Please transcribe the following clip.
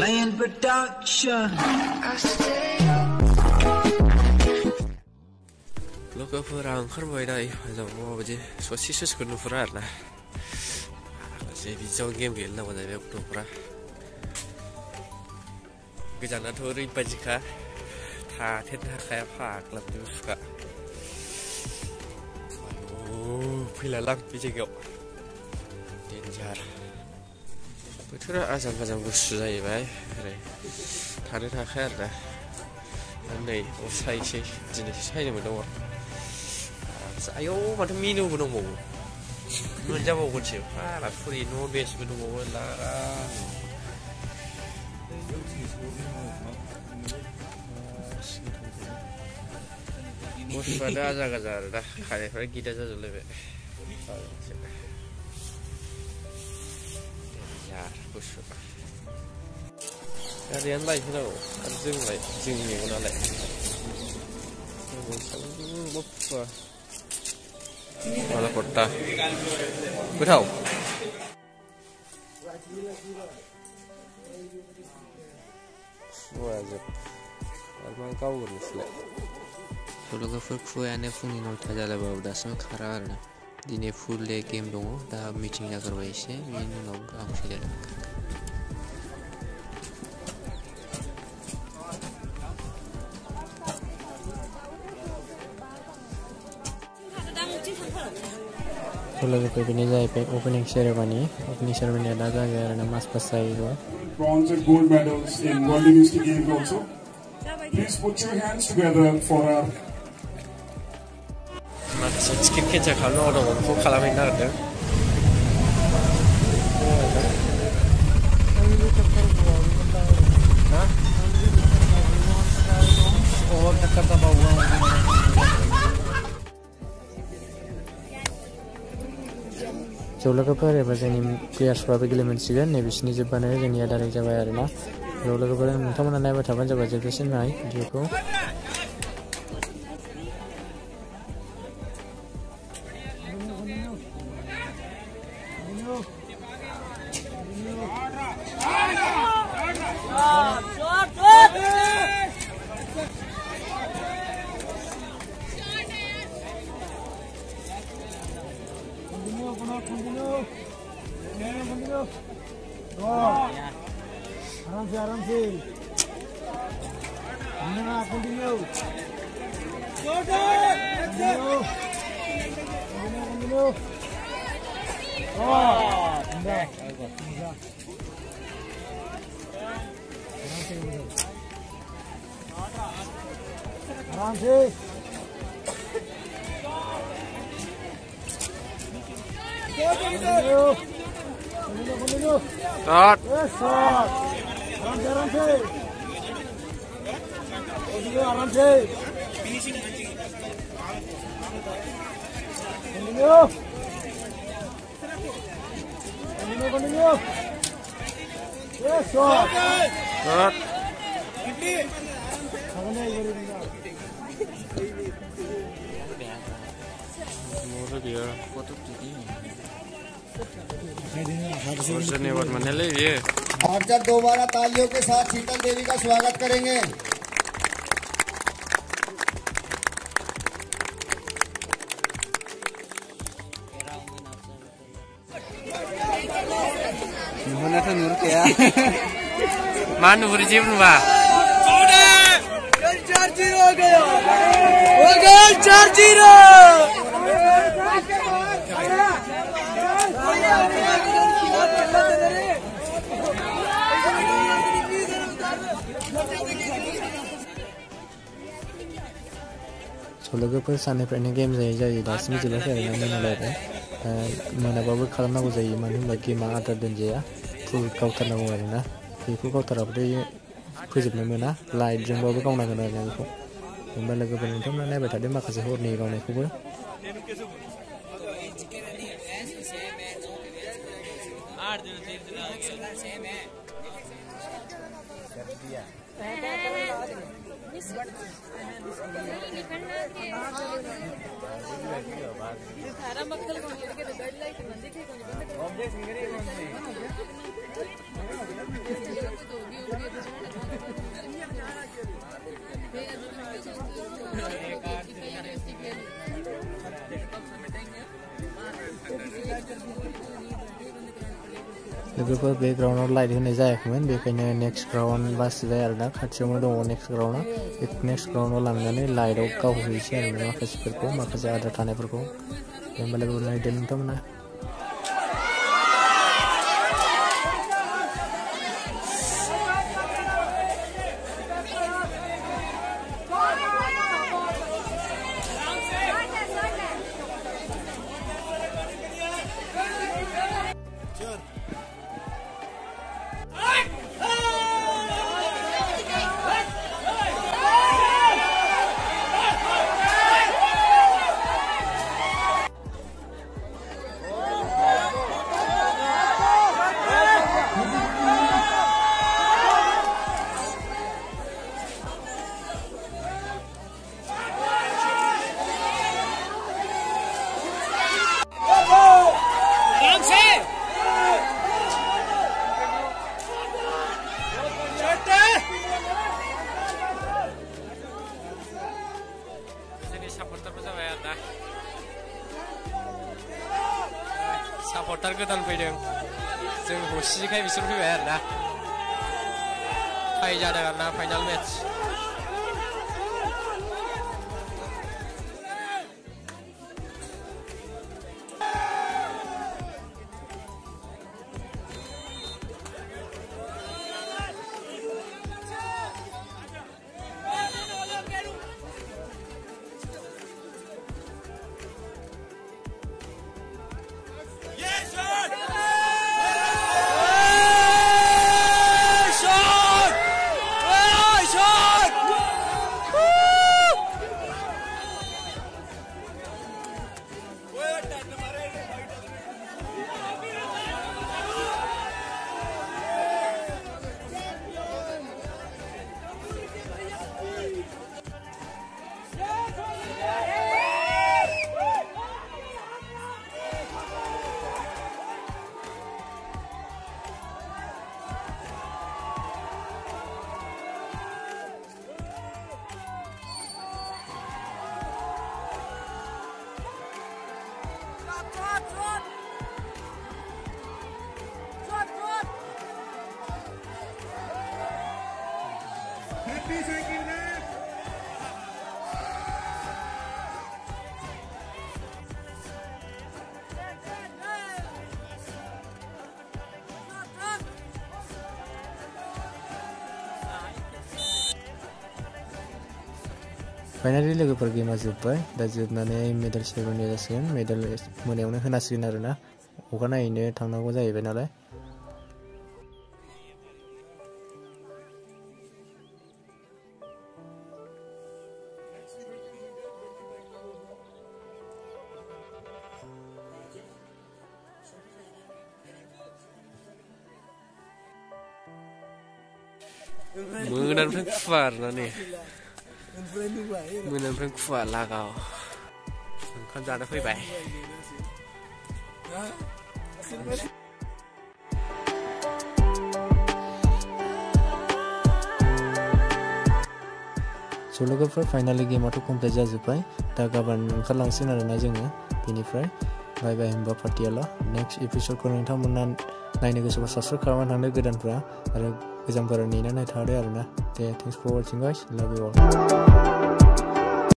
Playing production. लोगोफोरा ओंखारबाय दायो माबायदि ससेसो नुहुरा आरोना बिदियाव गेम गेलेनांगौ जाहैबाय गथ'फ्रा गोजानाथ' ओरैबायदिखा थाथेरनो हाखाया फाग्लाबनि बुस्थुखा फैलालां बे जायगायाव डेन्जार बोथोरा आजां गाजां गुसु जाहैबाय ओरै थानो हाखाया आरोना नै अर सायसै दिनैसो सायनो मोनदों अर आयौ माथो मेनुबो दंबावो मोनजाबावगोनसो फारा फुरि न' बेसबो दंबावो बुस्थुआनो आजा गाजा आरोना खानायफ्रा गिदा जाजोबलायबाय बुस्थुआ गारियानो लायफैनांगौ आरो जोंनि मेगनालाय माला खट्टा गोथाव गावगोरनोसैलाय लोगोफोर खुवायानो फुंनि 9ता जालायबाबो दासिमबो खारा आरोना दिनै फुल डे गेम दङ दा मिटिं जाग्रोबाय एसे बेनि उनाव आं फैलायदों लोगोफोर बेनि जाहैबाय ओपनिं सेरेमनी दा जाबाय आरोना मास पास जायो bronze and gold medals in World University Games also. Please put your hands together for our माखासे टिकेट केन्सेल खालामनांगौ दङ बेखौ खालामहैनो नागिरदों लोगोफोर एबा जोंनि प्लेयार्सफ्राबो गेलेमोनसिगोन नै बिसिनि जोब्बानो जोंनिया डाइरेक्ट जाबाय आरोना लोगोफोर नोंथांमोना नायबाय थाबानो जाबाय जोबजासिम नाय भिडिअखौ आराम से कंटिन्यू आराम से Start. आराम से फिनिशिंग कंटिन्यू यस शॉट और जब दोबारा तालियों के साथ शीतल देवी का स्वागत करेंगे Mana berjim ba? Gol 4-0 हो गया गोल 4-0 लोगोफोर साननिफ्रायनो गेम जायो दासिम जोबाखै आरोना मोनालायबाय मोनाबाबो खालामनांगौ जायो मानो होनबा गेमा आदार दोनजाया फुल गावथारनांगौ आरोना बेखौ गावथाराबाथाय फोजोबनो मोना लाइटजोंबाबो गावनांगोन आरोना बेखौ होनबा लोगोफोर नोंथांमोना नायबाय थादो माखासे हरनि गावनायखौबो ऑब्जेक्ट लोगोफोर बे ग्राउन्डआव लाइट होनाय जायाखैमोन बेखायनो नेक्स्ट ग्राउन्ड बासिबाय आरोना खाथियावनो दङ नेक्स्ट ग्राउन्डआ बे नेक्स्ट ग्राउन्डआव लांनानै लाइटआव गावहैसै आरो माखासेफोरखौ माखासे आद्रा थानायफोरखौ होमबालाय नायदो नोंथांमोना सापर्टार गोदान फैदों जों हसिखाय बिसोर फैबाय आरोना फाइ जादों आरोना फाइनाल मेच फाइनालि लोगोफोर गेमा जोब्बाय दा जोबनानै मेडेल सेरेमनि जासिगोन मेडेल मोनायावनो होनासिगोन आरोना अखानायैनो थांनांगौ जाहैबाय नालाय मोनानिफ्राय खुवा आरोना नै मोनानिफ्राय खुवा लागाव ओंखाम जानो फैबाय लोगोफोर फाइनालि गेमाथ' कमप्लिट जाजोब्बाय दा गाबोन ओंखारलांसिगोन आरोना जोङो बेनिफ्राय बाय बाय होनबा पार्टियाला नेक्स्ट एपिसडखौ नोंथांमोना नायनो गोसोबा साबस्क्राइब खालामनानै थांदो गोदानफ्रा आरो गोजामफोरा नेनानै थादो आरोना दे थेंक्स फर वाचिं गाइस लाभ इउ अल